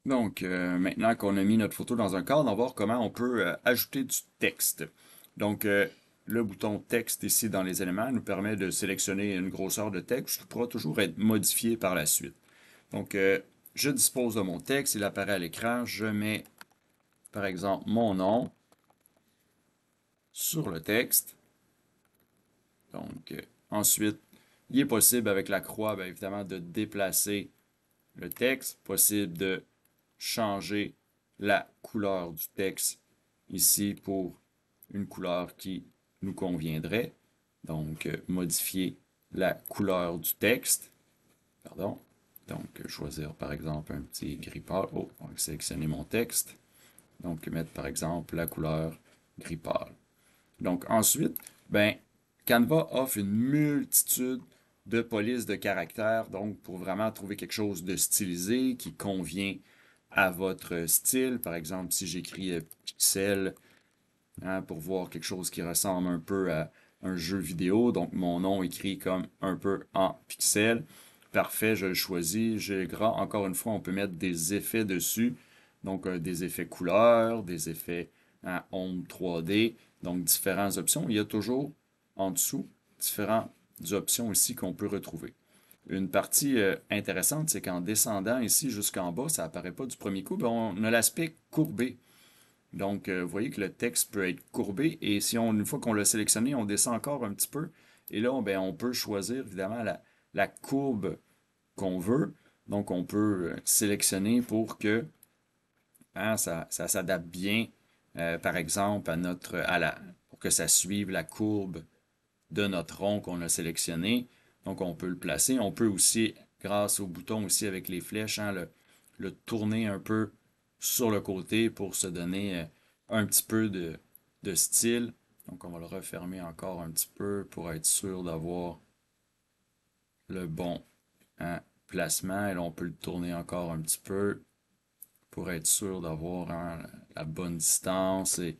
Donc, maintenant qu'on a mis notre photo dans un cadre, on va voir comment on peut ajouter du texte. Donc, le bouton texte ici dans les éléments nous permet de sélectionner une grosseur de texte qui pourra toujours être modifiée par la suite. Donc, je dispose de mon texte, il apparaît à l'écran, je mets par exemple mon nom sur le texte. Donc, ensuite, il est possible avec la croix, bien évidemment, de déplacer le texte, possible de changer la couleur du texte ici pour une couleur qui nous conviendrait. Donc, modifier la couleur du texte. Pardon. Donc, choisir par exemple un petit gris pâle. Oh, on va sélectionner mon texte. Donc, mettre par exemple la couleur gris pâle. Donc, ensuite, ben, Canva offre une multitude de polices de caractères, donc pour vraiment trouver quelque chose de stylisé qui convient à votre style. Par exemple, si j'écris pixel, hein, pour voir quelque chose qui ressemble un peu à un jeu vidéo, donc mon nom écrit comme un peu en pixel. Parfait, je le choisis, j'ai gras. Encore une fois, on peut mettre des effets dessus, donc des effets couleurs, des effets ombre 3D, donc différentes options. Il y a toujours en dessous différentes options ici qu'on peut retrouver. Une partie intéressante, c'est qu'en descendant ici jusqu'en bas, ça apparaît pas du premier coup, ben, on a l'aspect courbé. Donc, vous voyez que le texte peut être courbé et si on, une fois qu'on l'a sélectionné, on descend encore un petit peu. Et là, ben, on peut choisir évidemment la courbe qu'on veut. Donc, on peut sélectionner pour que hein, ça s'adapte bien, par exemple, pour que ça suive la courbe de notre rond qu'on a sélectionné. Donc, on peut le placer. On peut aussi, grâce au bouton aussi avec les flèches, hein, le tourner un peu sur le côté pour se donner un petit peu de style. Donc, on va le refermer encore un petit peu pour être sûr d'avoir le bon hein, placement. Et là, on peut le tourner encore un petit peu pour être sûr d'avoir hein, la bonne distance. Et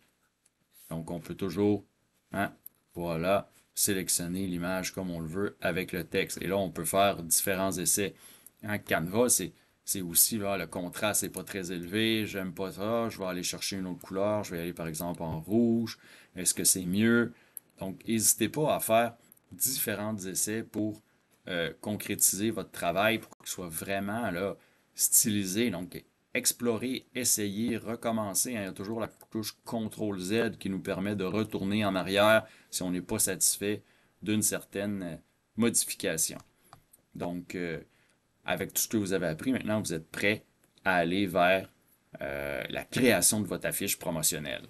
donc, on peut toujours, hein, voilà, sélectionner l'image comme on le veut avec le texte. Et là, on peut faire différents essais. Hein, Canva, c'est aussi, là, le contraste n'est pas très élevé, j'aime pas ça, je vais aller chercher une autre couleur, je vais aller par exemple en rouge, est-ce que c'est mieux? Donc, n'hésitez pas à faire différents essais pour concrétiser votre travail, pour qu'il soit vraiment là, stylisé. Donc, explorer, essayer, recommencer. Hein. Il y a toujours la touche CTRL-Z qui nous permet de retourner en arrière si on n'est pas satisfait d'une certaine modification. Donc, avec tout ce que vous avez appris, maintenant vous êtes prêt à aller vers la création de votre affiche promotionnelle.